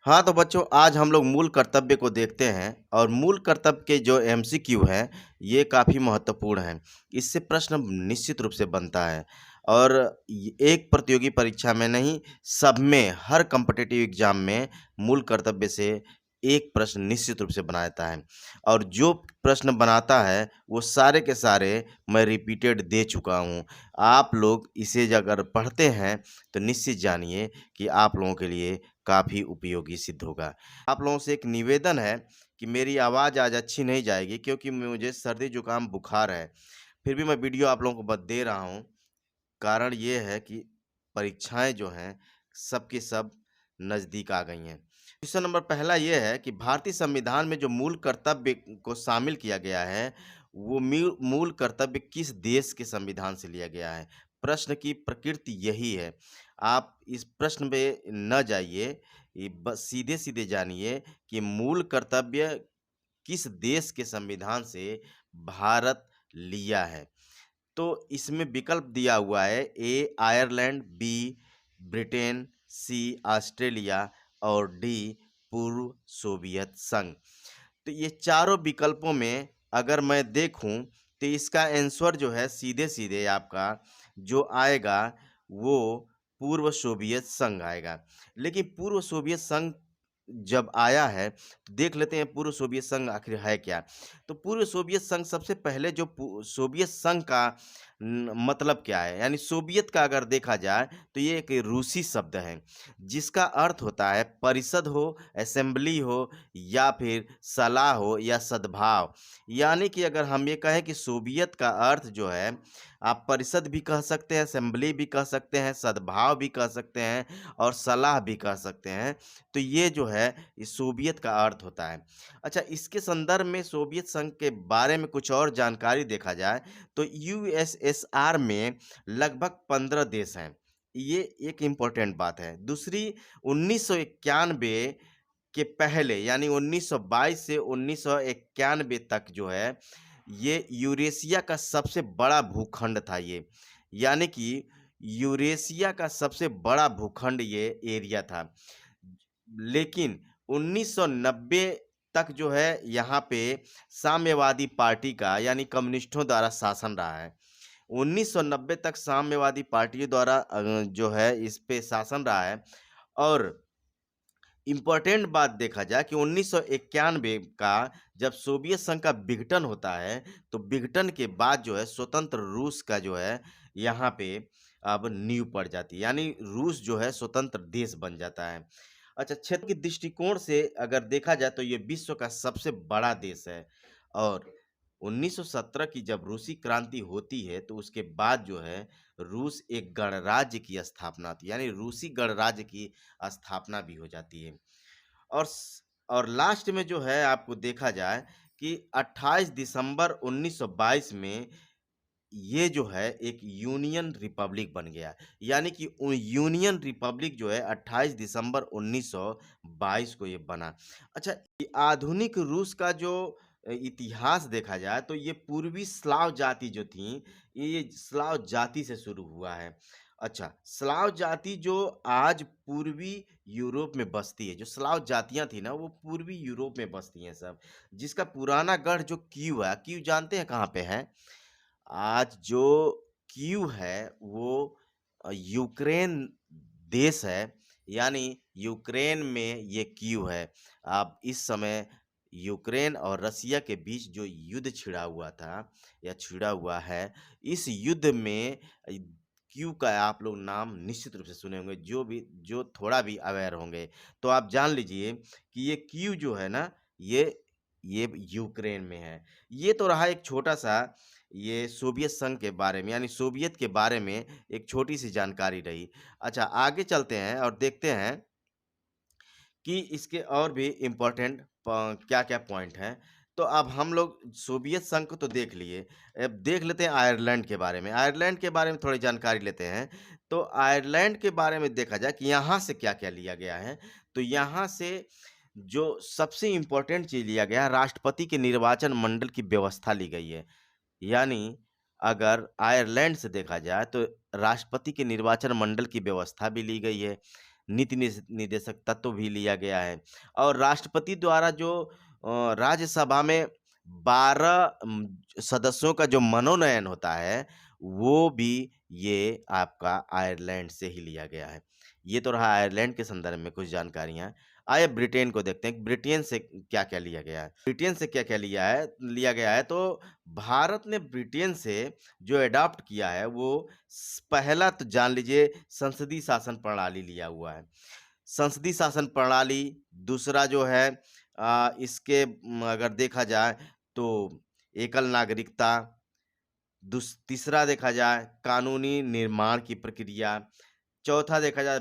हाँ, तो बच्चों आज हम लोग मूल कर्तव्य को देखते हैं और मूल कर्तव्य के जो एमसीक्यू हैं, ये काफ़ी महत्वपूर्ण हैं। इससे प्रश्न निश्चित रूप से बनता है और एक प्रतियोगी परीक्षा में नहीं, सब में, हर कॉम्पिटिटिव एग्ज़ाम में मूल कर्तव्य से एक प्रश्न निश्चित रूप से बनाता है और जो प्रश्न बनाता है, वो सारे के सारे मैं रिपीटेड दे चुका हूँ। आप लोग इसे अगर पढ़ते हैं, तो निश्चित जानिए कि आप लोगों के लिए काफ़ी उपयोगी सिद्ध होगा। आप लोगों से एक निवेदन है कि मेरी आवाज़ आज अच्छी नहीं जाएगी क्योंकि मुझे सर्दी जुकाम बुखार है। फिर भी मैं वीडियो आप लोगों को दे रहा हूँ। कारण ये है कि परीक्षाएँ जो हैं सब की सब नज़दीक आ गई हैं। क्वेश्चन नंबर पहला ये है कि भारतीय संविधान में जो मूल कर्तव्य को शामिल किया गया है, वो मूल कर्तव्य किस देश के संविधान से लिया गया है? प्रश्न की प्रकृति यही है। आप इस प्रश्न पे न जाइए, ये बस सीधे-सीधे जानिए कि मूल कर्तव्य किस देश के संविधान से भारत लिया है। तो इसमें विकल्प दिया हुआ है ए आयरलैंड, बी ब्रिटेन, सी ऑस्ट्रेलिया और डी पूर्व सोवियत संघ। तो ये चारों विकल्पों में अगर मैं देखूं तो इसका आंसर जो है सीधे-सीधे आपका जो आएगा वो पूर्व सोवियत संघ आएगा। लेकिन पूर्व सोवियत संघ जब आया है तो देख लेते हैं पूर्व सोवियत संघ आखिर है क्या? तो पूर्व सोवियत संघ सबसे पहले जो सोवियत संघ का मतलब क्या है? यानी सोवियत का अगर देखा जाए तो ये एक रूसी शब्द है जिसका अर्थ होता है परिषद हो, असेंबली हो या फिर सलाह हो या सद्भाव। यानी कि अगर हम ये कहें कि सोवियत का अर्थ जो है आप परिषद भी कह सकते हैं, असेंबली भी कह सकते हैं, सद्भाव भी कह सकते हैं और सलाह भी कह सकते हैं। तो ये जो है ये सोवियत का अर्थ होता है। अच्छा, इसके संदर्भ में सोवियत संघ के बारे में कुछ और जानकारी देखा जाए तो यूएसएसआर में लगभग 15 देश हैं। ये एक इम्पोर्टेंट बात है। दूसरी 1991 के पहले यानी 1922 से 1991 तक जो है, ये यूरेशिया का सबसे बड़ा भूखंड था ये। यानी कि यूरेशिया का सबसे बड़ा भूखंड ये एरिया था। लेकिन 1990 तक जो है यहाँ पे साम्यवादी पार्टी का यानी कम्युनिस्टों द्वारा शासन रहा है। 1990 तक साम्यवादी पार्टियों द्वारा जो है इस पे शासन रहा है और इम्पोर्टेंट बात देखा जाए कि 1991 का जब सोवियत संघ का विघटन होता है, तो विघटन के बाद जो है स्वतंत्र रूस का जो है यहाँ पे अब नींव पड़ जाती है, यानी रूस जो है स्वतंत्र देश बन जाता है। अच्छा, क्षेत्र के दृष्टिकोण से अगर देखा जाए तो ये विश्व का सबसे बड़ा देश है और 1917 की जब रूसी क्रांति होती है तो उसके बाद जो है रूस एक गणराज्य की स्थापना होती है, यानी रूसी गणराज्य की स्थापना भी हो जाती है। और और लास्ट में जो है आपको देखा जाए कि 28 दिसंबर 1922 में ये जो है एक यूनियन रिपब्लिक बन गया। यानी कि यूनियन रिपब्लिक जो है 28 दिसंबर 1922 को ये बना। अच्छा, ये आधुनिक रूस का जो इतिहास देखा जाए तो ये पूर्वी स्लाव जाति जो थी, ये स्लाव जाति से शुरू हुआ है। अच्छा, स्लाव जाति जो आज पूर्वी यूरोप में बसती है, जो स्लाव जातियाँ थी ना वो पूर्वी यूरोप में बसती हैं सब। जिसका पुराना गढ़ जो कीव है, कीव जानते हैं कहाँ पे है? आज जो कीव है वो यूक्रेन देश है, यानी यूक्रेन में ये कीव है। अब इस समय यूक्रेन और रसिया के बीच जो युद्ध छिड़ा हुआ था या छिड़ा हुआ है, इस युद्ध में कीव का आप लोग नाम निश्चित रूप से सुने होंगे, जो थोड़ा भी अवेयर होंगे। तो आप जान लीजिए कि ये कीव जो है ना, ये यूक्रेन में है। ये तो रहा एक छोटा-सा ये सोवियत संघ के बारे में यानी सोवियत के बारे में एक छोटी-सी जानकारी रही। अच्छा, आगे चलते हैं और देखते हैं कि इसके और भी इम्पोर्टेंट क्या-क्या पॉइंट हैं। तो अब हम लोग सोवियत संघ को तो देख लिए, अब देख लेते हैं आयरलैंड के बारे में। आयरलैंड के बारे में थोड़ी जानकारी लेते हैं। तो आयरलैंड के बारे में देखा जाए कि यहाँ से क्या-क्या लिया गया है। तो यहाँ से जो सबसे इम्पोर्टेंट चीज़ लिया गया है, राष्ट्रपति के निर्वाचन मंडल की व्यवस्था ली गई है। यानी अगर आयरलैंड से देखा जाए तो राष्ट्रपति के निर्वाचन मंडल की व्यवस्था भी ली गई है। नीति निर्देशक तत्व भी लिया गया है। और राष्ट्रपति द्वारा जो राज्यसभा में 12 सदस्यों का जो मनोनयन होता है, वो भी ये आपका आयरलैंड से ही लिया गया है। ये तो रहा आयरलैंड के संदर्भ में कुछ जानकारियाँ। आइए ब्रिटेन को देखते हैं, ब्रिटेन से क्या-क्या लिया गया है। ब्रिटेन से क्या-क्या लिया गया है तो भारत ने ब्रिटेन से जो एडॉप्ट किया है वो पहला तो जान लीजिए संसदीय शासन प्रणाली लिया हुआ है। संसदीय शासन प्रणाली, दूसरा जो है इसके अगर देखा जाए तो एकल नागरिकता, तीसरा देखा जाए कानूनी निर्माण की प्रक्रिया, चौथा देखा जाए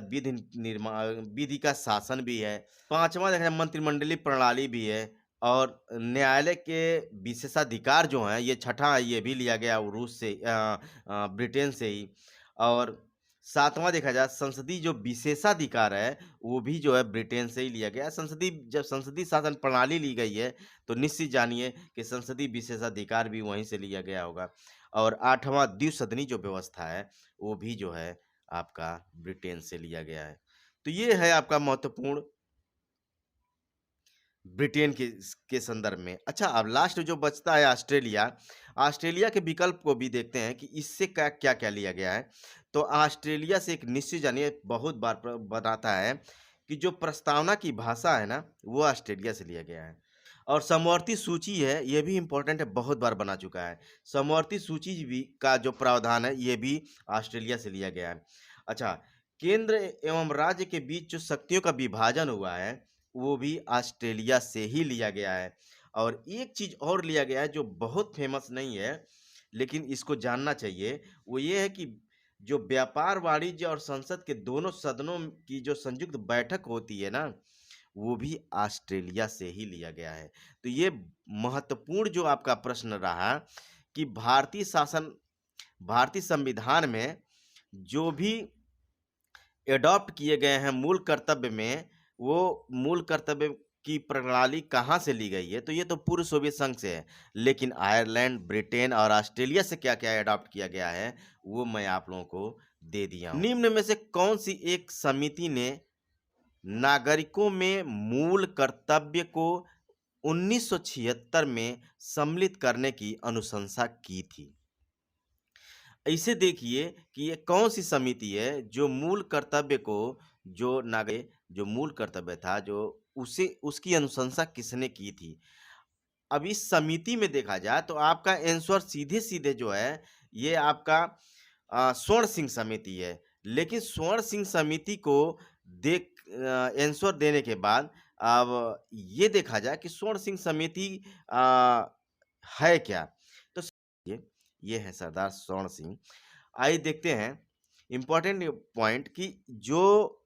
विधि का शासन भी है, पाँचवाँ देखा जाए मंत्रिमंडलीय प्रणाली भी है और न्यायालय के विशेषाधिकार जो हैं ये छठा ये भी लिया गया रूस से ब्रिटेन से ही। और सातवां देखा जाए संसदीय जो विशेषाधिकार है वो भी जो है ब्रिटेन से ही लिया गया है। जब संसदीय शासन प्रणाली ली गई है तो निश्चित जानिए कि संसदीय विशेषाधिकार भी वहीं से लिया गया होगा। और आठवां द्विसदनी जो व्यवस्था है वो भी जो है आपका ब्रिटेन से लिया गया है। तो ये है आपका महत्वपूर्ण ब्रिटेन के संदर्भ में। अच्छा, अब लास्ट जो बचता है ऑस्ट्रेलिया। ऑस्ट्रेलिया के विकल्प को भी देखते हैं कि इससे क्या-क्या लिया गया है। तो ऑस्ट्रेलिया से एक निश्चित जानिए बहुत बार बताता है कि जो प्रस्तावना की भाषा है ना, वो ऑस्ट्रेलिया से लिया गया है। और समवर्ती सूची है, ये भी इम्पोर्टेंट है, बहुत बार बना चुका है। समवर्ती सूची भी का जो प्रावधान है, ये भी ऑस्ट्रेलिया से लिया गया है। अच्छा, केंद्र एवं राज्य के बीच जो शक्तियों का विभाजन हुआ है, वो भी ऑस्ट्रेलिया से ही लिया गया है। और एक चीज़ और लिया गया है जो बहुत फेमस नहीं है, लेकिन इसको जानना चाहिए, वो ये है कि जो व्यापार, वाणिज्य और संसद के दोनों सदनों की जो संयुक्त बैठक होती है ना, वो भी ऑस्ट्रेलिया से ही लिया गया है। तो ये महत्वपूर्ण जो आपका प्रश्न रहा कि भारतीय संविधान में जो भी एडॉप्ट किए गए हैं मूल कर्तव्य में, वो मूल कर्तव्य की प्रणाली कहाँ से ली गई है? तो ये तो पूर्व सोवियत संघ से है। लेकिन आयरलैंड, ब्रिटेन और ऑस्ट्रेलिया से क्या-क्या एडॉप्ट किया गया है, वो मैं आप लोगों को दे दिया हूँ। निम्न में से कौन-सी एक समिति ने नागरिकों में मूल कर्तव्य को 1976 में सम्मिलित करने की अनुशंसा की थी? इसे देखिए कि ये कौन-सी समिति है जो मूल कर्तव्य को जो मूल कर्तव्य था जो उसे उसकी अनुशंसा किसने की थी? अब इस समिति में देखा जाए तो आपका आंसर सीधे-सीधे जो है ये आपका स्वर्ण सिंह समिति है। लेकिन स्वर्ण सिंह समिति को आंसर देने के बाद अब ये देखा जाए कि स्वर्ण सिंह समिति अ, है क्या? तो ये है सरदार स्वर्ण सिंह। आइए देखते हैं इम्पोर्टेंट पॉइंट कि जो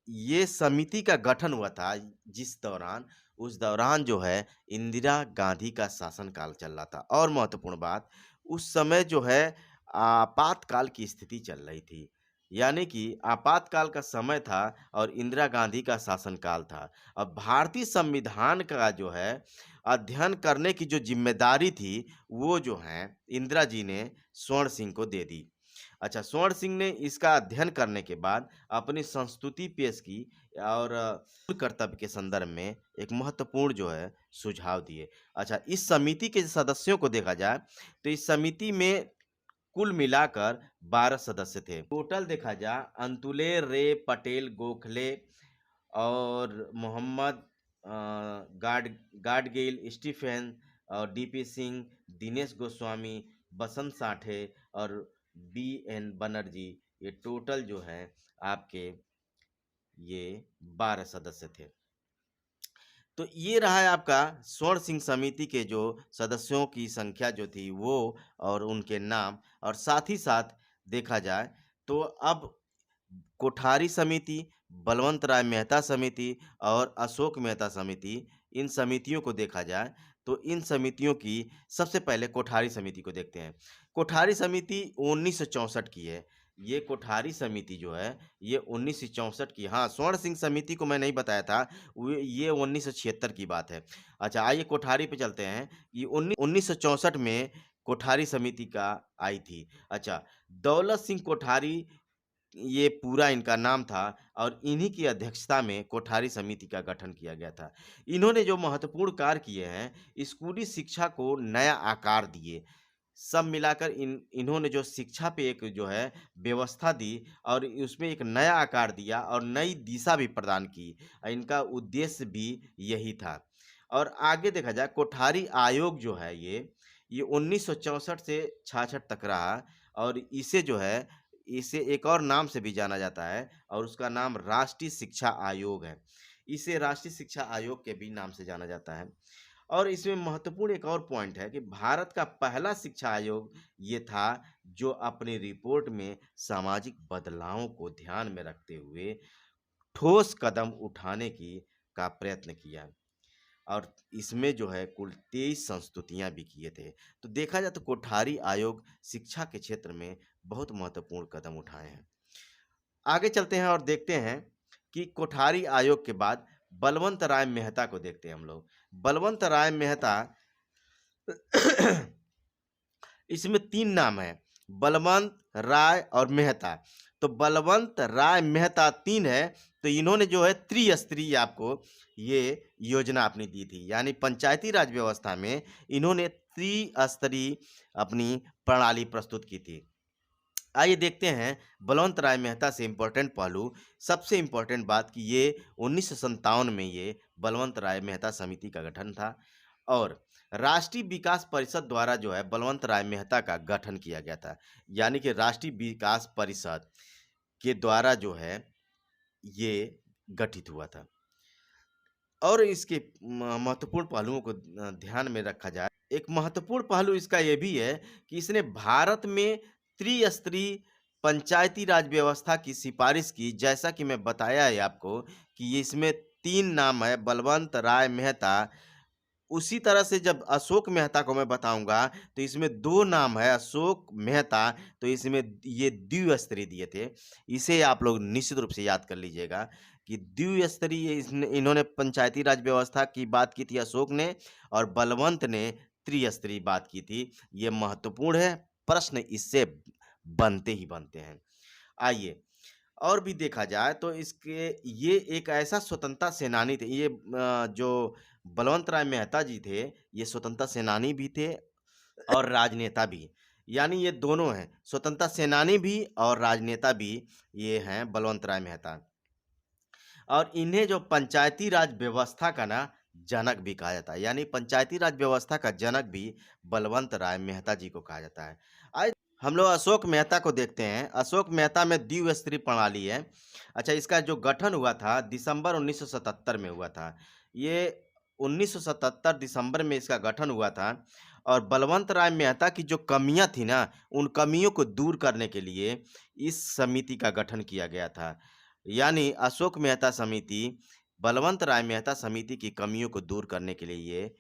ये समिति का गठन हुआ था जिस दौरान, उस दौरान जो है इंदिरा गांधी का शासनकाल चल रहा था। और महत्वपूर्ण बात, उस समय जो है आपातकाल की स्थिति चल रही थी। यानी कि आपातकाल का समय था और इंदिरा गांधी का शासनकाल था। अब भारतीय संविधान का जो है अध्ययन करने की जो ज़िम्मेदारी थी, वो जो है इंदिरा जी ने स्वर्ण सिंह को दे दी। अच्छा, स्वर्ण सिंह ने इसका अध्ययन करने के बाद अपनी संस्तुति पेश की और कर्तव्य के संदर्भ में एक महत्वपूर्ण जो है सुझाव दिए। अच्छा, इस समिति के सदस्यों को देखा जाए तो इस समिति में कुल मिलाकर 12 सदस्य थे। टोटल देखा जाए अंतुले रे पटेल गोखले और मोहम्मद गाडगिल, स्टीफेन और डीपी सिंह, दिनेश गोस्वामी, बसंत साठे और बीएन बनर्जी, ये टोटल जो है आपके ये 12 सदस्य थे। तो ये रहा है आपका स्वर्ण सिंह समिति के जो सदस्यों की संख्या जो थी वो और उनके नाम। और साथ ही साथ देखा जाए तो अब कोठारी समिति, बलवंत राय मेहता समिति और अशोक मेहता समिति, इन समितियों को देखा जाए तो इन समितियों की सबसे पहले कोठारी समिति को देखते हैं। कोठारी समिति 1964 की है। ये कोठारी समिति जो है ये 1964 की, हाँ, स्वर्ण सिंह समिति को मैं नहीं बताया था, ये 1976 की बात है। अच्छा, आइए कोठारी पे चलते हैं। ये 1964 में कोठारी समिति का आई थी। अच्छा, दौलत सिंह कोठारी ये पूरा इनका नाम था और इन्हीं की अध्यक्षता में कोठारी समिति का गठन किया गया था। इन्होंने जो महत्वपूर्ण कार्य किए हैं, स्कूली शिक्षा को नया आकार दिए। सब मिलाकर इन्होंने जो शिक्षा पे एक जो है व्यवस्था दी और उसमें एक नया आकार दिया और नई दिशा भी प्रदान की। इनका उद्देश्य भी यही था। और आगे देखा जाए कोठारी आयोग जो है ये 1964 से 66 तक रहा और इसे एक और नाम से भी जाना जाता है और उसका नाम राष्ट्रीय शिक्षा आयोग है। इसे राष्ट्रीय शिक्षा आयोग के भी नाम से जाना जाता है। और इसमें महत्वपूर्ण एक और पॉइंट है कि भारत का पहला शिक्षा आयोग ये था जो अपनी रिपोर्ट में सामाजिक बदलावों को ध्यान में रखते हुए ठोस कदम उठाने की का प्रयत्न किया और इसमें जो है कुल 23 संस्तुतियां भी किए थे। तो देखा जाए तो कोठारी आयोग शिक्षा के क्षेत्र में बहुत महत्वपूर्ण कदम उठाए हैं। आगे चलते हैं और देखते हैं कि कोठारी आयोग के बाद बलवंत राय मेहता को देखते हैं हम लोग। बलवंत राय मेहता इसमें 3 नाम हैं, बलवंत, राय और मेहता। तो बलवंत राय मेहता 3 है, तो इन्होंने जो है त्रिस्तरीय आपको ये योजना अपनी दी थी। यानी पंचायती राज व्यवस्था में इन्होंने त्रिस्तरीय अपनी प्रणाली प्रस्तुत की थी। आइए देखते हैं बलवंत राय मेहता से इम्पोर्टेंट पहलू। सबसे इम्पोर्टेंट बात कि ये 1957 में ये बलवंत राय मेहता समिति का गठन था और राष्ट्रीय विकास परिषद द्वारा जो है बलवंत राय मेहता का गठन किया गया था। यानी कि राष्ट्रीय विकास परिषद के द्वारा जो है ये गठित हुआ था। और इसके महत्वपूर्ण पहलुओं को ध्यान में रखा जाए। एक महत्वपूर्ण पहलू इसका ये भी है कि इसने भारत में त्रिस्तरीय पंचायती राज व्यवस्था की सिफारिश की। जैसा कि मैं बताया है आपको कि ये इसमें 3 नाम है, बलवंत राय मेहता। उसी तरह से जब अशोक मेहता को मैं बताऊंगा तो इसमें 2 नाम है, अशोक मेहता, तो इसमें ये द्विस्तरीय दिए थे। इसे आप लोग निश्चित रूप से याद कर लीजिएगा कि द्विस्तरीय इन्होंने पंचायती राज व्यवस्था की बात की थी अशोक ने और बलवंत ने त्रिस्तरीय बात की थी। ये महत्वपूर्ण है, प्रश्न इससे बनते ही बनते हैं। आइए और भी देखा जाए तो इसके ये एक ऐसा स्वतंत्रता सेनानी थे। जो बलवंत राय मेहता जी थे, ये स्वतंत्रता सेनानी भी थे और राजनेता भी। यानी ये दोनों हैं, स्वतंत्रता सेनानी भी और राजनेता भी ये हैं बलवंत राय मेहता। और इन्हें जो पंचायती राज व्यवस्था का ना जनक भी कहा जाता है। यानी पंचायती राज व्यवस्था का जनक भी बलवंत राय मेहता जी को कहा जाता है। आज हम लोग अशोक मेहता को देखते हैं। अशोक मेहता में द्विस्तरीय प्रणाली है। अच्छा, इसका जो गठन हुआ था दिसंबर 1977 में हुआ था। ये 1977 दिसंबर में इसका गठन हुआ था और बलवंत राय मेहता की जो कमियां थी ना, उन कमियों को दूर करने के लिए इस समिति का गठन किया गया था। यानी अशोक मेहता समिति बलवंत राय मेहता समिति की कमियों को दूर करने के लिए ये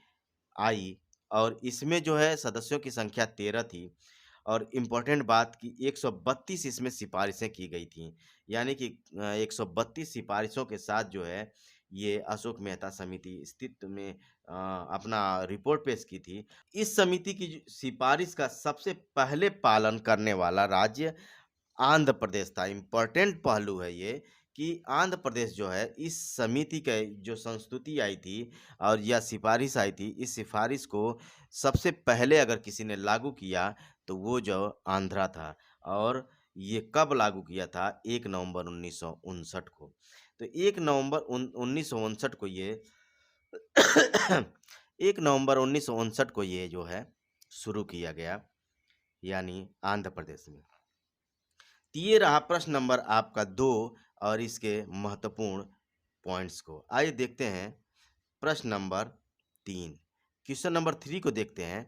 आई और इसमें जो है सदस्यों की संख्या 13 थी और इम्पोर्टेंट बात कि 132 इसमें सिफारिशें की गई थी। यानी कि 132 सिफारिशों के साथ जो है ये अशोक मेहता समिति अस्तित्व में अपना रिपोर्ट पेश की थी। इस समिति की सिफारिश का सबसे पहले पालन करने वाला राज्य आंध्र प्रदेश था। इम्पोर्टेंट पहलू है ये कि आंध्र प्रदेश जो है इस समिति के जो संस्तुति आई थी और या सिफारिश आई थी, इस सिफारिश को सबसे पहले अगर किसी ने लागू किया तो वो जो आंध्रा था। और ये कब लागू किया था? 1 नवंबर 1959 को। तो 1 नवंबर 1959 को ये 1 नवंबर 1959 को ये जो है शुरू किया गया, यानी आंध्र प्रदेश में। तो ये रहा प्रश्न नंबर आपका 2 और इसके महत्वपूर्ण पॉइंट्स को। आइए देखते हैं प्रश्न नंबर 3। क्वेश्चन नंबर 3 को देखते हैं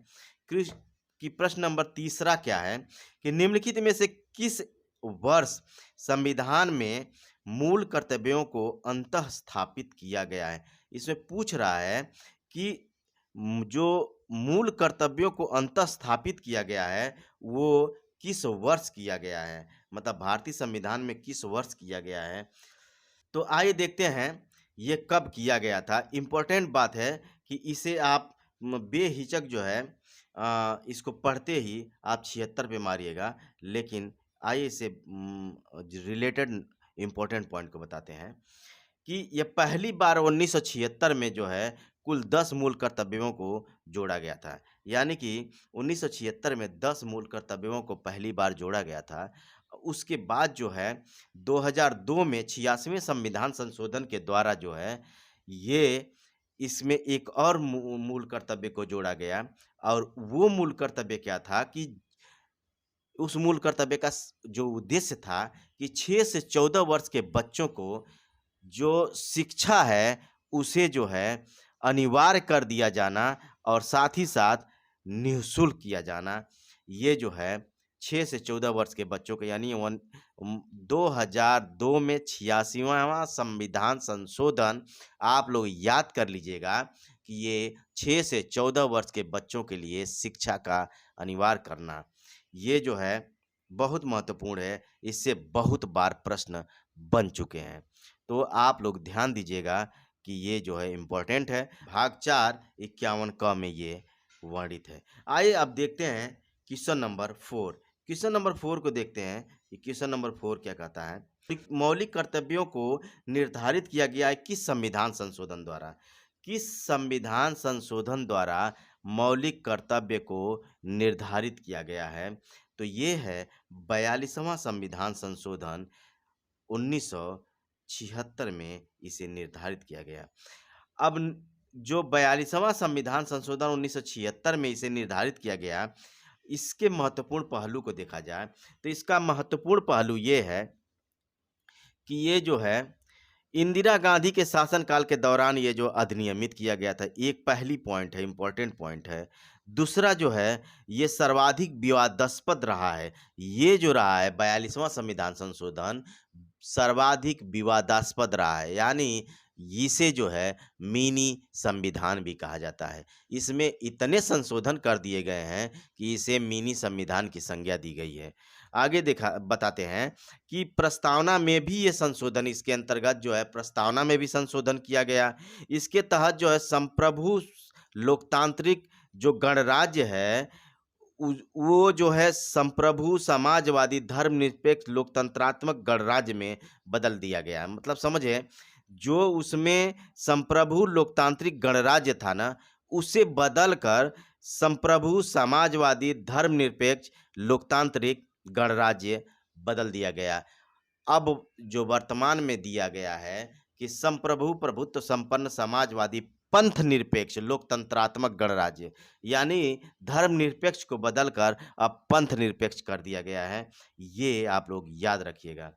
कि प्रश्न नंबर तीसरा क्या है कि निम्नलिखित में से किस वर्ष संविधान में मूल कर्तव्यों को अंतः स्थापित किया गया है। इसमें पूछ रहा है कि जो मूल कर्तव्यों को अंतः स्थापित किया गया है वो किस वर्ष किया गया है, मतलब भारतीय संविधान में किस वर्ष किया गया है। तो आइए देखते हैं ये कब किया गया था। इम्पोर्टेंट बात है कि इसे आप बेहिचक जो है इसको पढ़ते ही आप 76 पे मारिएगा, लेकिन आइए इसे रिलेटेड इम्पोर्टेंट पॉइंट को बताते हैं कि ये पहली बार 1976 में जो है कुल 10 मूल कर्तव्यों को जोड़ा गया था। यानी कि 1976 में 10 मूल कर्तव्यों को पहली बार जोड़ा गया था। उसके बाद जो है 2002 में 86वें संविधान संशोधन के द्वारा जो है ये इसमें एक और मूल कर्तव्य को जोड़ा गया और वो मूल कर्तव्य क्या था कि उस मूल कर्तव्य का जो उद्देश्य था कि 6 से 14 वर्ष के बच्चों को जो शिक्षा है, उसे जो है अनिवार्य कर दिया जाना और साथ ही साथ निःशुल्क किया जाना। ये जो है 6 से 14 वर्ष के बच्चों को यानी 2002 में 86वां संविधान संशोधन आप लोग याद कर लीजिएगा कि ये 6 से 14 वर्ष के बच्चों के लिए शिक्षा का अनिवार्य करना, ये जो है बहुत महत्वपूर्ण है। इससे बहुत बार प्रश्न बन चुके हैं। तो आप लोग ध्यान दीजिएगा कि ये जो है इम्पोर्टेंट है। भाग 4 51 क में ये वर्णित है। आइए अब देखते हैं क्वेश्चन नंबर 4। क्वेश्चन नंबर 4 को देखते हैं कि क्वेश्चन नंबर 4 क्या कहता है। मौलिक कर्तव्यों को निर्धारित किया गया है किस संविधान संशोधन द्वारा? किस संविधान संशोधन द्वारा मौलिक कर्तव्य को निर्धारित किया गया है? तो ये है 42वां संविधान संशोधन 1976 में इसे निर्धारित किया गया। अब जो 42वां संविधान संशोधन 1976 में इसे निर्धारित किया गया, इसके महत्वपूर्ण पहलू को देखा जाए तो इसका महत्वपूर्ण पहलू ये है कि ये जो है इंदिरा गांधी के शासनकाल के दौरान ये जो अधिनियमित किया गया था, एक पहली पॉइंट है, इम्पोर्टेंट पॉइंट है। दूसरा जो है ये सर्वाधिक विवादास्पद रहा है। ये जो रहा है 42वां संविधान संशोधन सर्वाधिक विवादास्पद रहा है, यानी इसे जो है मिनी संविधान भी कहा जाता है। इसमें इतने संशोधन कर दिए गए हैं कि इसे मिनी संविधान की संज्ञा दी गई है। आगे देखा बताते हैं कि प्रस्तावना में भी ये संशोधन, इसके अंतर्गत जो है प्रस्तावना में भी संशोधन किया गया। इसके तहत जो है संप्रभु लोकतांत्रिक जो गणराज्य है वो जो है संप्रभु समाजवादी धर्मनिरपेक्ष लोकतंत्रात्मक गणराज्य में बदल दिया गया है। मतलब समझे, जो उसमें संप्रभु लोकतांत्रिक गणराज्य था ना, उसे बदल कर संप्रभु समाजवादी धर्मनिरपेक्ष लोकतांत्रिक गणराज्य बदल दिया गया। अब जो वर्तमान में दिया गया है कि संप्रभु प्रभुत्व संपन्न समाजवादी पंथ निरपेक्ष लोकतंत्रात्मक गणराज्य, यानी धर्मनिरपेक्ष को बदलकर अब पंथ निरपेक्ष कर दिया गया है। ये आप लोग याद रखिएगा।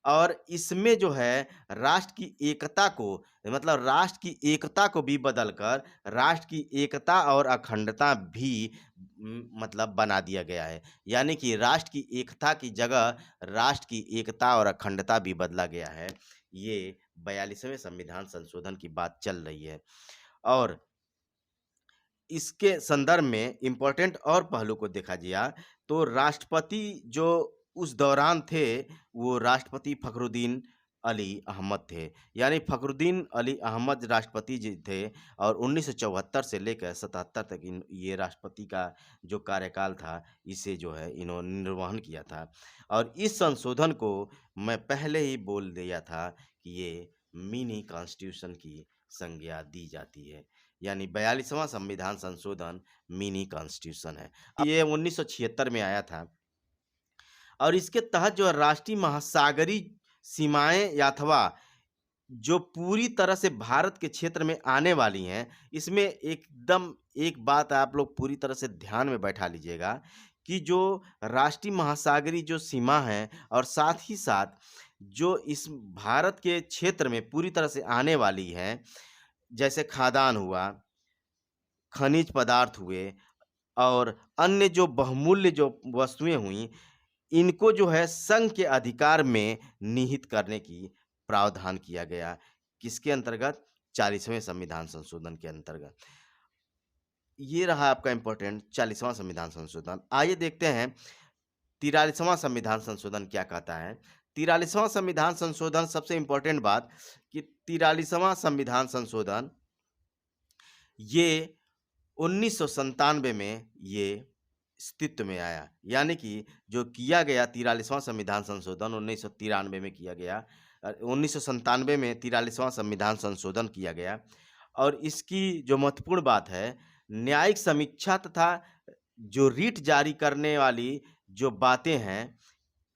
और इसमें जो है राष्ट्र की एकता को, मतलब राष्ट्र की एकता को भी बदलकर राष्ट्र की एकता और अखंडता भी मतलब बना दिया गया है। यानी कि राष्ट्र की एकता की जगह राष्ट्र की एकता और अखंडता भी बदला गया है। ये 42वें संविधान संशोधन की बात चल रही है। और इसके संदर्भ में इम्पोर्टेंट और पहलू को देखा गया तो राष्ट्रपति जो उस दौरान थे वो राष्ट्रपति फखरुद्दीन अली अहमद थे। यानी फखरुद्दीन अली अहमद राष्ट्रपति जी थे और 1974 से लेकर 77 तक ये राष्ट्रपति का जो कार्यकाल था इसे जो है इन्होंने निर्वहन किया था। और इस संशोधन को मैं पहले ही बोल दिया था कि ये मिनी कॉन्स्टिट्यूशन की संज्ञा दी जाती है। यानी 42वां संविधान संशोधन मिनी कॉन्स्टिट्यूशन है। ये 1976 में आया था और इसके तहत जो राष्ट्रीय महासागरीय सीमाएं अथवा जो पूरी तरह से भारत के क्षेत्र में आने वाली हैं, इसमें एकदम एक बात आप लोग पूरी तरह से ध्यान में बैठा लीजिएगा कि जो राष्ट्रीय महासागरीय जो सीमा है और साथ ही साथ जो इस भारत के क्षेत्र में पूरी तरह से आने वाली है, जैसे खादान हुआ, खनिज पदार्थ हुए और अन्य जो बहुमूल्य जो वस्तुएं हुई, इनको जो है संघ के अधिकार में निहित करने की प्रावधान किया गया। किसके अंतर्गत? 40वें संविधान संशोधन के अंतर्गत। ये रहा आपका इम्पोर्टेंट 40वां संविधान संशोधन। आइए देखते हैं 43वां संविधान संशोधन क्या कहता है। 43वां संविधान संशोधन, सबसे इम्पोर्टेंट बात कि 43वां संविधान संशोधन ये 1997 में ये अस्तित्व में आया। यानी कि जो किया गया 43वां संविधान संशोधन 1993 में किया गया, 1997 में 43वां संविधान संशोधन किया गया और इसकी जो महत्वपूर्ण बात है, न्यायिक समीक्षा तथा जो रिट जारी करने वाली जो बातें हैं,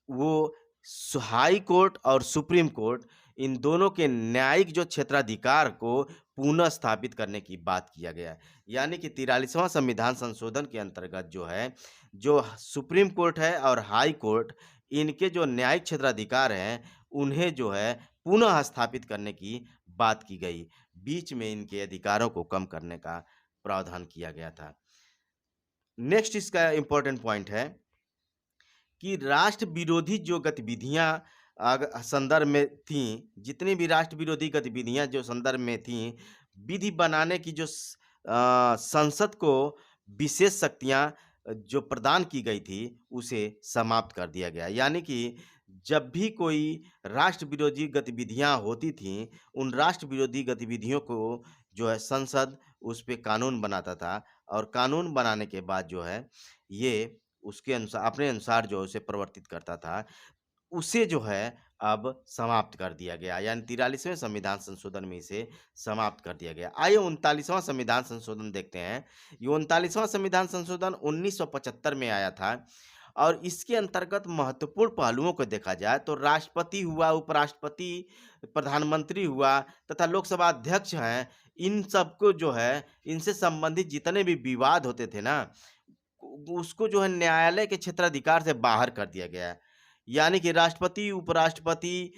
वो हाई कोर्ट और सुप्रीम कोर्ट इन दोनों के न्यायिक जो क्षेत्राधिकार को पुनः स्थापित करने की बात किया गया है। यानी कि 43वां संविधान संशोधन के अंतर्गत जो है, जो सुप्रीम कोर्ट है और हाई कोर्ट, इनके जो न्यायिक क्षेत्राधिकार हैं, उन्हें जो है पुनः स्थापित करने की बात की गई। बीच में इनके अधिकारों को कम करने का प्रावधान किया गया था। नेक्स्ट इसका इम्पोर्टेंट पॉइंट है कि राष्ट्र विरोधी जो गतिविधियां संदर्भ में थीं, जितनी भी राष्ट्र विरोधी गतिविधियां जो संदर्भ में थीं, विधि बनाने की जो संसद को विशेष शक्तियां जो प्रदान की गई थी, उसे समाप्त कर दिया गया। यानी कि जब भी कोई राष्ट्र विरोधी गतिविधियां होती थीं, उन राष्ट्र विरोधी गतिविधियों को जो है संसद उस पे कानून बनाता था और कानून बनाने के बाद जो है ये उसके अनुसार अपने अनुसार जो है उसे प्रवर्तित करता था। उसे जो है अब समाप्त कर दिया गया, यानी 43वें संविधान संशोधन में इसे समाप्त कर दिया गया। आइए 39वां संविधान संशोधन देखते हैं। ये 39वां संविधान संशोधन 1975 में आया था और इसके अंतर्गत महत्वपूर्ण पहलुओं को देखा जाए तो राष्ट्रपति हुआ, उपराष्ट्रपति, प्रधानमंत्री हुआ तथा लोकसभा अध्यक्ष हैं, इन सबको जो है इनसे संबंधित जितने भी विवाद होते थे ना, उसको जो है न्यायालय के क्षेत्राधिकार से बाहर कर दिया गया है। यानी कि राष्ट्रपति, उपराष्ट्रपति,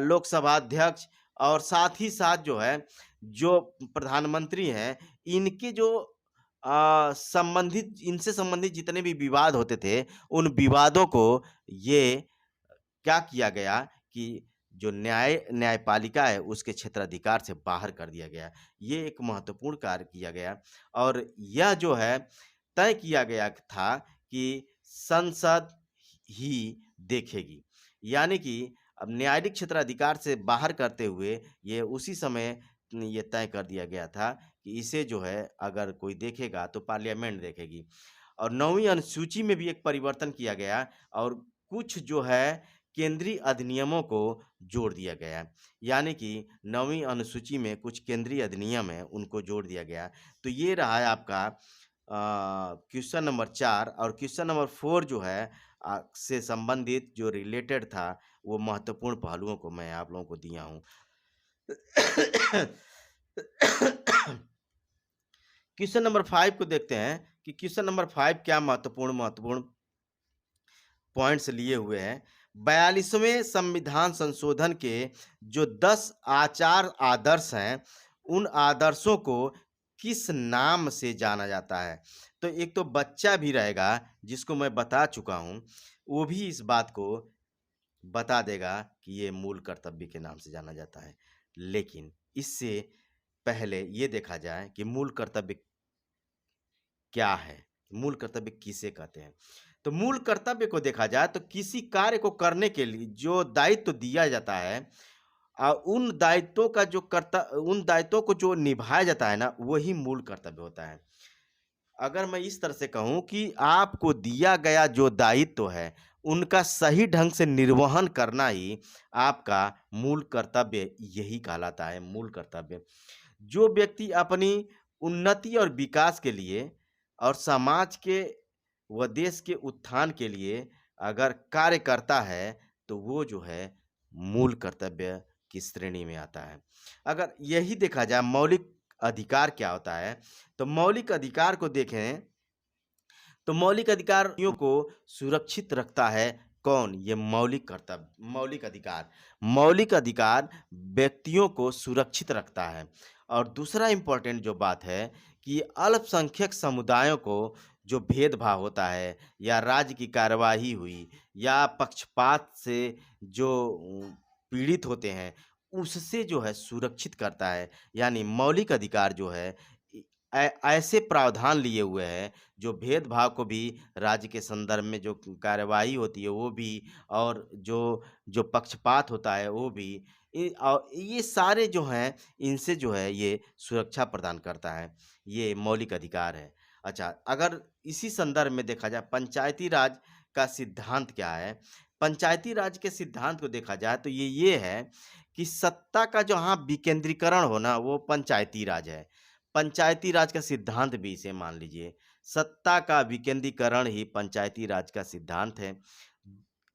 लोकसभा अध्यक्ष और साथ ही साथ जो है, जो प्रधानमंत्री हैं, इनके जो संबंधित इनसे संबंधित जितने भी विवाद होते थे, उन विवादों को ये क्या किया गया कि जो न्यायपालिका है, उसके क्षेत्राधिकार से बाहर कर दिया गया। ये एक महत्वपूर्ण कार्य किया गया और यह जो है तय किया गया था कि संसद ही देखेगी। यानी कि अब न्यायिक क्षेत्राधिकार से बाहर करते हुए ये उसी समय ये तय कर दिया गया था कि इसे जो है अगर कोई देखेगा तो पार्लियामेंट देखेगी। और 9वीं अनुसूची में भी एक परिवर्तन किया गया और कुछ जो है केंद्रीय अधिनियमों को जोड़ दिया गया। यानी कि 9वीं अनुसूची में कुछ केंद्रीय अधिनियम हैं, उनको जोड़ दिया गया। तो ये रहा है आपका क्वेश्चन नंबर 4 और क्वेश्चन नंबर 4 जो है से संबंधित जो रिलेटेड था, वो महत्वपूर्ण पहलुओं को मैं आप लोगों को दिया हूँ। क्वेश्चन नंबर 5 को देखते हैं कि क्वेश्चन नंबर 5 क्या महत्वपूर्ण पॉइंट्स लिए हुए हैं। 42वें संविधान संशोधन के जो 10 आचार आदर्श हैं, उन आदर्शों को किस नाम से जाना जाता है? तो एक तो बच्चा भी रहेगा जिसको मैं बता चुका हूँ, वो भी इस बात को बता देगा कि ये मूल कर्तव्य के नाम से जाना जाता है। लेकिन इससे पहले ये देखा जाए कि मूल कर्तव्य क्या है? मूल कर्तव्य किसे कहते हैं? तो मूल कर्तव्य को देखा जाए तो किसी कार्य को करने के लिए जो दायित्व दिया जाता है, उन दायित्वों को जो निभाया जाता है ना, वही मूल कर्तव्य होता है। अगर मैं इस तरह से कहूँ कि आपको दिया गया जो दायित्व है, उनका सही ढंग से निर्वहन करना ही आपका मूल कर्तव्य यही कहलाता है, मूल कर्तव्य। जो व्यक्ति अपनी उन्नति और विकास के लिए और समाज के व देश के उत्थान के लिए अगर कार्य करता है, तो वो जो है मूल कर्तव्य की श्रेणी में आता है। अगर यही देखा जाए मौलिक अधिकार क्या होता है, तो मौलिक अधिकार को देखें तो मौलिक अधिकारों को सुरक्षित रखता है कौन? ये मौलिक अधिकार। मौलिक अधिकार व्यक्तियों को सुरक्षित रखता है। और दूसरा इम्पोर्टेंट जो बात है कि अल्पसंख्यक समुदायों को जो भेदभाव होता है या राज्य की कार्यवाही हुई या पक्षपात से जो पीड़ित होते हैं, उससे जो है सुरक्षित करता है। यानी मौलिक अधिकार जो है ऐसे प्रावधान लिए हुए हैं जो भेदभाव को भी, राज्य के संदर्भ में जो कार्यवाही होती है वो भी, और जो जो पक्षपात होता है वो भी, और ये सारे जो हैं इनसे जो है ये सुरक्षा प्रदान करता है। ये मौलिक अधिकार है। अच्छा, अगर इसी संदर्भ में देखा जाए पंचायती राज का सिद्धांत क्या है? पंचायती राज के सिद्धांत को देखा जाए तो ये है कि सत्ता का जहाँ विकेंद्रीकरण हो ना वो पंचायती राज है। पंचायती राज का सिद्धांत भी इसे मान लीजिए। सत्ता का विकेंद्रीकरण ही पंचायती राज का सिद्धांत है।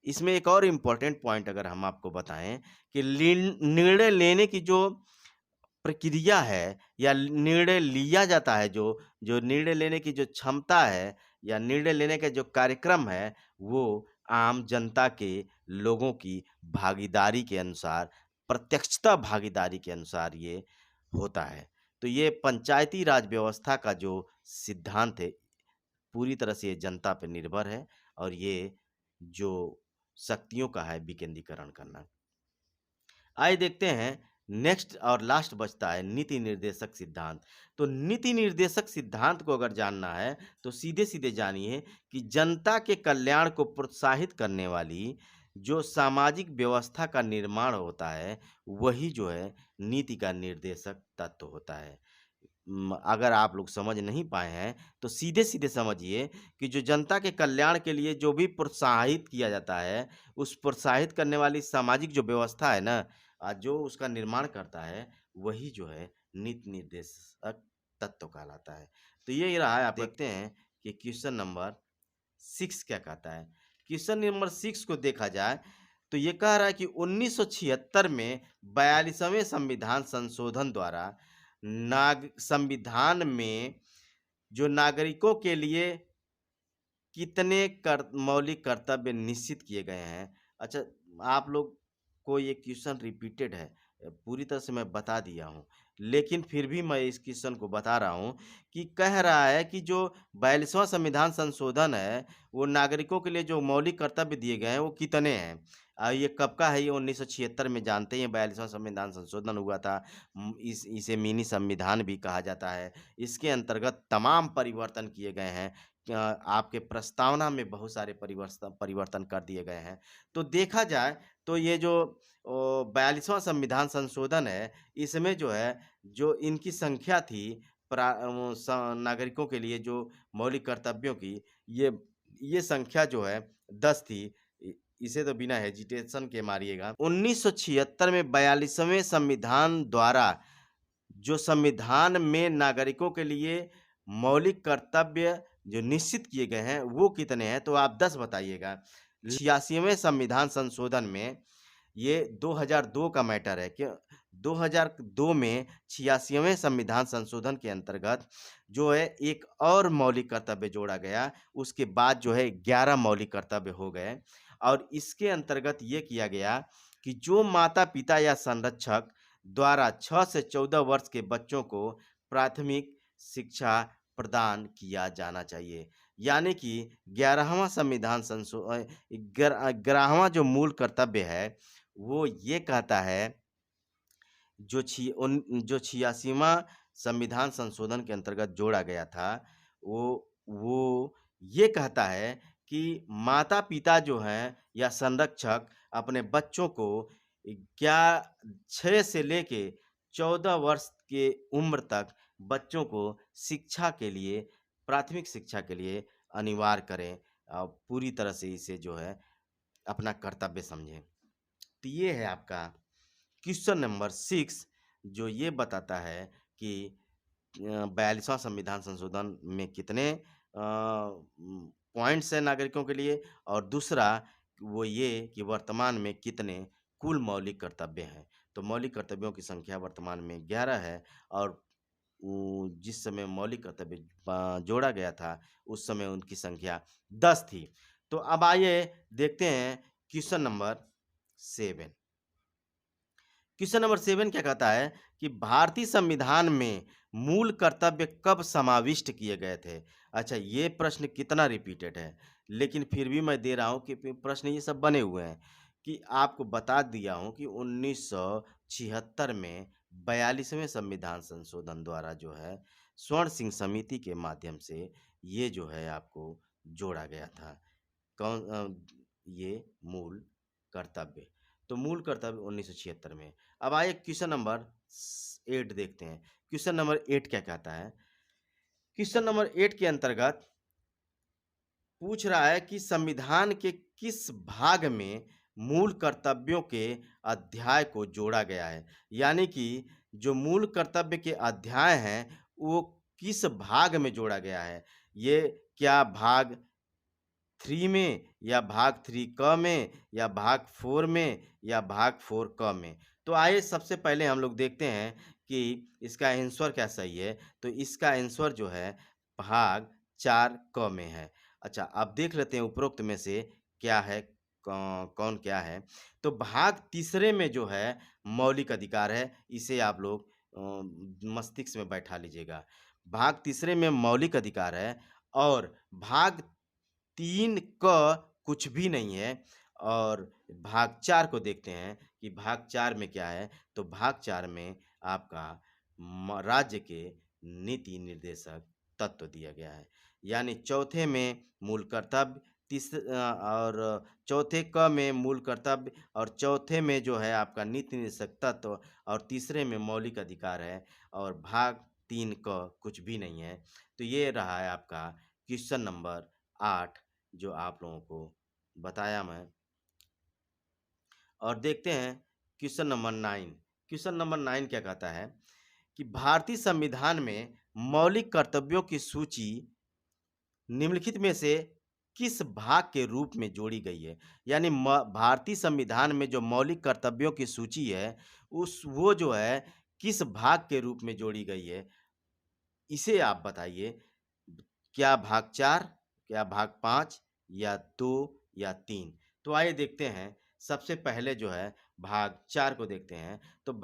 इसमें एक और इम्पोर्टेंट पॉइंट अगर हम आपको बताएँ कि निर्णय लेने की जो प्रक्रिया है या निर्णय लिया जाता है जो निर्णय लेने की जो क्षमता है या निर्णय लेने का जो कार्यक्रम है, वो आम जनता के लोगों की भागीदारी के अनुसार, प्रत्यक्षता भागीदारी के अनुसार ये होता है। तो ये पंचायती राज व्यवस्था का जो सिद्धांत है, पूरी तरह से ये जनता पे निर्भर है और ये जो शक्तियों का है विकेंद्रीकरण करना। आइए देखते हैं नेक्स्ट और लास्ट बचता है नीति निर्देशक सिद्धांत। तो नीति निर्देशक सिद्धांत को अगर जानना है तो सीधे-सीधे जानिए कि जनता के कल्याण को प्रोत्साहित करने वाली जो सामाजिक व्यवस्था का निर्माण होता है, वही जो है नीति का निर्देशक तत्व होता है। अगर आप लोग समझ नहीं पाए हैं तो सीधे-सीधे समझिए कि जो जनता के कल्याण के लिए जो भी प्रोत्साहित किया जाता है, उस प्रोत्साहित करने वाली सामाजिक जो व्यवस्था है ना जो उसका निर्माण करता है, वही जो है नीति निर्देशक तत्व कहलाता है। तो ये रहा है, आप देखते हैं कि क्वेश्चन नंबर 6 क्या कहता है। क्वेश्चन नंबर 6 को देखा जाए तो ये कह रहा है कि 1976 में 42वें संविधान संशोधन द्वारा संविधान में जो नागरिकों के लिए कितने मौलिक कर्तव्य निश्चित किए गए हैं? अच्छा, आप लोग को ये क्वेश्चन रिपीटेड है। पूरी तरह से मैं बता दिया हूँ, लेकिन फिर भी मैं इस क्वेश्चन को बता रहा हूँ कि कह रहा है कि जो 42वां संविधान संशोधन है, वो नागरिकों के लिए जो मौलिक कर्तव्य दिए गए हैं, वो कितने हैं? ये कब का है? ये 1976 में जानते हैं 42वां संविधान संशोधन हुआ था। इसे मिनी संविधान भी कहा जाता है। इसके अंतर्गत तमाम परिवर्तन किए गए हैं। आपके प्रस्तावना में बहुत सारे परिवर्तन कर दिए गए हैं। तो देखा जाए तो ये जो 42वां संविधान संशोधन है, इसमें जो है, जो इनकी संख्या थी नागरिकों के लिए जो मौलिक कर्तव्यों की, ये संख्या जो है 10 थी। इसे तो बिना हेजिटेशन के मारिएगा। 1976 में 42वें संविधान द्वारा जो संविधान में नागरिकों के लिए मौलिक कर्तव्य जो निश्चित किए गए हैं, वो कितने हैं? तो आप 10 बताइएगा। 86वें संविधान संशोधन में ये 2002 का मैटर है कि 2002 में 86वें संविधान संशोधन के अंतर्गत जो है एक और मौलिक कर्तव्य जोड़ा गया। उसके बाद जो है 11 मौलिक कर्तव्य हो गए और इसके अंतर्गत ये किया गया कि जो माता-पिता या संरक्षक द्वारा 6 से 14 वर्ष के बच्चों को प्राथमिक शिक्षा प्रदान किया जाना चाहिए। यानी कि 11वां संविधान 11वां जो मूल कर्तव्य है, वो ये कहता है जो 86वां संविधान संशोधन के अंतर्गत जोड़ा गया था, वो ये कहता है कि माता-पिता जो हैं या संरक्षक अपने बच्चों को 6 से लेके 14 वर्ष के उम्र तक बच्चों को शिक्षा के लिए, प्राथमिक शिक्षा के लिए अनिवार्य करें। पूरी तरह से इसे जो है अपना कर्तव्य समझें। तो ये है आपका क्वेश्चन नंबर 6 जो ये बताता है कि 42वां संविधान संशोधन में कितने पॉइंट्स हैं नागरिकों के लिए और दूसरा वो ये कि वर्तमान में कितने कुल मौलिक कर्तव्य हैं। तो मौलिक कर्तव्यों की संख्या वर्तमान में 11 है और जिस समय मौलिक कर्तव्य जोड़ा गया था, उस समय उनकी संख्या 10 थी। तो अब आइए देखते हैं क्वेश्चन नंबर 7। क्वेश्चन नंबर 7 क्या कहता है कि भारतीय संविधान में मूल कर्तव्य कब समाविष्ट किए गए थे? अच्छा, ये प्रश्न कितना रिपीटेड है, लेकिन फिर भी मैं दे रहा हूँ कि प्रश्न ये सब बने हुए हैं कि आपको बता दिया हूँ कि 1976 में 42वें संविधान संशोधन द्वारा जो है स्वर्ण सिंह समिति के माध्यम से ये जो है आपको जोड़ा गया था। ये मूल कर्तव्य। तो मूल कर्तव्य 1976 में। अब आइए क्वेश्चन नंबर 8 देखते हैं। क्वेश्चन नंबर 8 क्या कहता है? क्वेश्चन नंबर 8 के अंतर्गत पूछ रहा है कि संविधान के किस भाग में मूल कर्तव्यों के अध्याय को जोड़ा गया है। यानी कि जो मूल कर्तव्य के अध्याय हैं वो किस भाग में जोड़ा गया है। ये क्या भाग 3 में या भाग 3 क में या भाग 4 में या भाग 4 क में। तो आइए सबसे पहले हम लोग देखते हैं कि इसका आंसर क्या सही है। तो इसका आंसर जो है भाग 4 क में है। अच्छा, अब देख लेते हैं उपरोक्त में से क्या है, कौन क्या है। तो भाग तीसरे में जो है मौलिक अधिकार है, इसे आप लोग मस्तिष्क में बैठा लीजिएगा। भाग तीसरे में मौलिक अधिकार है और भाग 3 क कुछ भी नहीं है। और भाग 4 को देखते हैं कि भाग 4 में क्या है। तो भाग 4 में आपका राज्य के नीति निर्देशक तत्व दिया गया है। यानी चौथे में मूल कर्तव्य, और चौथे क में मूल कर्तव्य, और चौथे में जो है आपका नीति निर्देशक तत्व, और तीसरे में मौलिक अधिकार है, और भाग 3 क कुछ भी नहीं है। तो ये रहा है आपका क्वेश्चन नंबर 8 जो आप लोगों को बताया मैं। और देखते हैं क्वेश्चन नंबर 9। क्वेश्चन नंबर 9 क्या कहता है कि भारतीय संविधान में मौलिक कर्तव्यों की सूची निम्नलिखित में से किस भाग के रूप में जोड़ी गई है। यानी भारतीय संविधान में जो मौलिक कर्तव्यों की सूची है उस वो जो है किस भाग के रूप में जोड़ी गई है, इसे आप बताइए। क्या भाग 4, क्या भाग 5 या 2 या 3? तो आइए देखते हैं। सबसे पहले जो है भाग 4 को देखते हैं। तो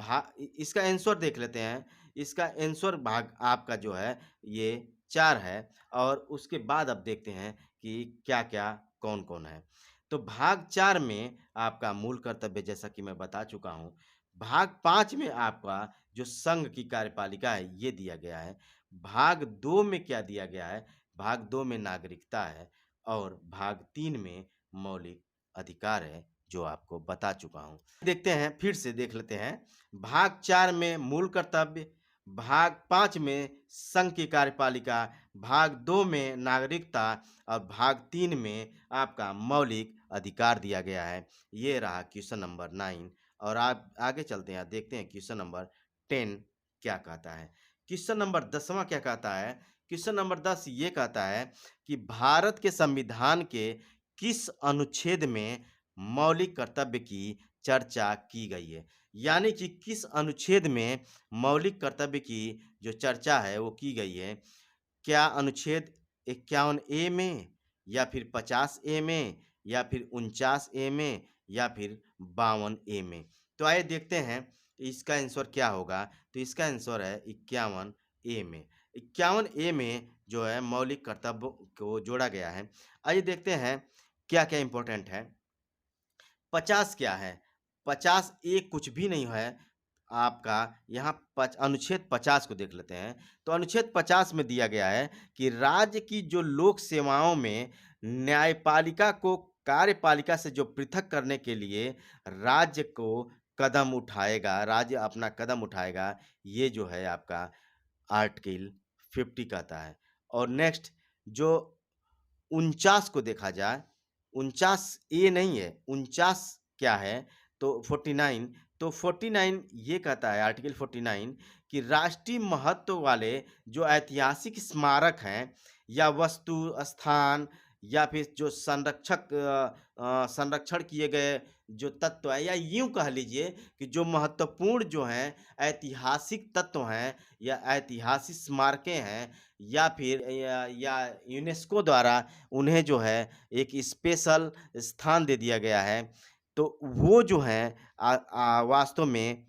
इसका आंसर देख लेते हैं। इसका आंसर भाग आपका जो है ये 4 है। और उसके बाद अब देखते हैं कि क्या-क्या, कौन-कौन है। तो भाग 4 में आपका मूल कर्तव्य जैसा कि मैं बता चुका हूँ। भाग 5 में आपका जो संघ की कार्यपालिका है ये दिया गया है। भाग 2 में क्या दिया गया है? भाग 2 में नागरिकता है और भाग 3 में मौलिक अधिकार है, जो आपको बता चुका हूँ। देखते हैं, फिर से देख लेते हैं। भाग 4 में मूल कर्तव्य, भाग 5 में संघ की कार्यपालिका, भाग 2 में नागरिकता और भाग 3 में आपका मौलिक अधिकार दिया गया है। ये रहा क्वेश्चन नंबर 9। और आप आगे चलते हैं, देखते हैं क्वेश्चन नंबर 10 क्या कहता है। क्वेश्चन नंबर 10वां क्या कहता है? क्वेश्चन नंबर 10 ये कहता है कि भारत के संविधान के किस अनुच्छेद में मौलिक कर्तव्य की चर्चा की गई है? यानी कि किस अनुच्छेद में मौलिक कर्तव्य की जो चर्चा है वो की गई है? क्या अनुच्छेद 51 ए में या फिर 50 ए में या फिर 49 ए में या फिर 52 ए में? तो आइए देखते हैं इसका आंसर क्या होगा। तो इसका आंसर है 51 ए में। 51 ए में जो है मौलिक कर्तव्य को जोड़ा गया है। आइए देखते हैं क्या-क्या इम्पोर्टेंट है। 50 क्या है? 50 ए कुछ भी नहीं है। आपका यहाँ अनुच्छेद 50 को देख लेते हैं। तो अनुच्छेद 50 में दिया गया है कि राज्य की जो लोक सेवाओं में न्यायपालिका को कार्यपालिका से जो पृथक करने के लिए राज्य को कदम उठाएगा, राज्य अपना कदम उठाएगा, ये जो है आपका आर्टिकल 50 कहता है। और नेक्स्ट जो 49 को देखा जाए, 49 ए नहीं है, 49 क्या है? तो 49, तो 49 ये कहता है आर्टिकल 49 कि राष्ट्रीय महत्व वाले जो ऐतिहासिक स्मारक हैं या वस्तु, स्थान या फिर जो संरक्षण किए गए जो तत्व हैं, या यूँ कह लीजिए कि जो महत्वपूर्ण जो हैं ऐतिहासिक तत्व हैं या ऐतिहासिक स्मारकें हैं, या फिर या यूनेस्को द्वारा उन्हें जो है एक स्पेशल स्थान दे दिया गया है। तो वो जो हैं वास्तव में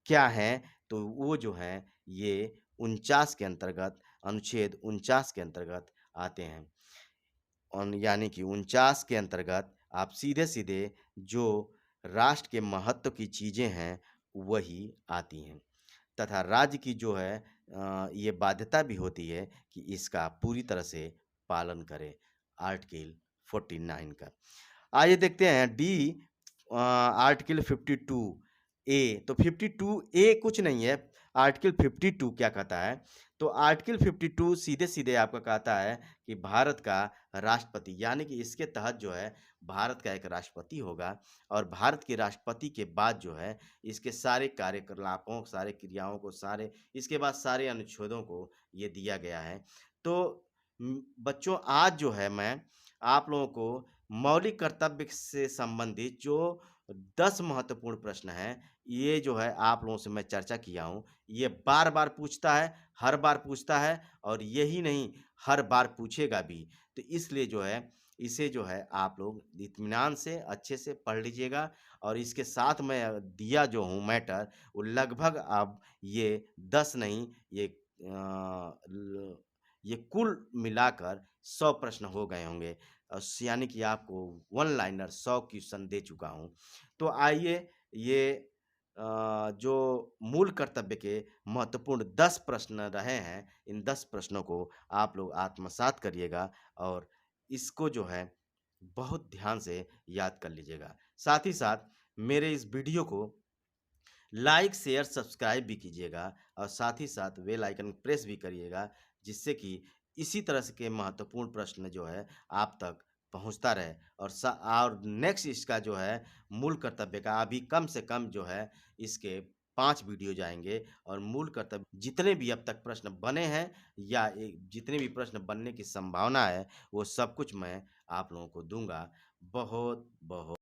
क्या हैं? तो वो जो हैं ये 49 के अंतर्गत, अनुच्छेद 49 के अंतर्गत आते हैं। यानी कि 49 के अंतर्गत आप सीधे-सीधे जो राष्ट्र के महत्व की चीज़ें हैं, वही आती हैं। तथा राज्य की जो है ये बाध्यता भी होती है कि इसका पूरी तरह से पालन करे, आर्टिकल 49 का। आइए देखते हैं डी, आर्टिकल 52 ए। तो 52 ए कुछ नहीं है। आर्टिकल 52 क्या कहता है? तो आर्टिकल 52 सीधे-सीधे आपका कहता है कि भारत का राष्ट्रपति यानी कि इसके तहत जो है भारत का एक राष्ट्रपति होगा और भारत के राष्ट्रपति के बाद जो है इसके सारे कार्यकलापों, सारे क्रियाओं को सारे इसके बाद सारे अनुच्छेदों को ये दिया गया है। तो बच्चों आज जो है मैं आप लोगों को मौलिक कर्तव्य से संबंधित जो 10 महत्वपूर्ण प्रश्न हैं, ये जो है आप लोगों से मैं चर्चा किया हूँ। ये बार-बार पूछता है, हर बार पूछता है और यही नहीं, हर बार पूछेगा भी। तो इसलिए जो है, इसे जो है आप लोग इत्मीनान से, अच्छे से पढ़ लीजिएगा और इसके साथ मैं दिया जो हूँ मैटर, वो लगभग अब ये 10 नहीं, ये ये कुल मिलाकर 100 प्रश्न हो गए होंगे। यानी कि आपको वन लाइनर 100 क्वेश्चन दे चुका हूँ। तो आइए ये जो मूल कर्तव्य के महत्वपूर्ण 10 प्रश्न रहे हैं, इन 10 प्रश्नों को आप लोग आत्मसात करिएगा और इसको जो है बहुत ध्यान से याद कर लीजिएगा। साथ ही साथ मेरे इस वीडियो को लाइक, शेयर, सब्सक्राइब भी कीजिएगा और साथ ही साथ बेल आइकन प्रेस भी करिएगा, जिससे कि इसी तरह से के महत्वपूर्ण प्रश्न जो है आप तक पहुंचता रहे और नेक्स्ट इसका जो है मूल कर्तव्य का अभी कम से कम जो है इसके 5 वीडियो जाएँगे और मूल कर्तव्य जितने भी अब तक प्रश्न बने हैं या जितने भी प्रश्न बनने की संभावना है, वो सब कुछ मैं आप लोगों को दूँगा। बहुत-बहुत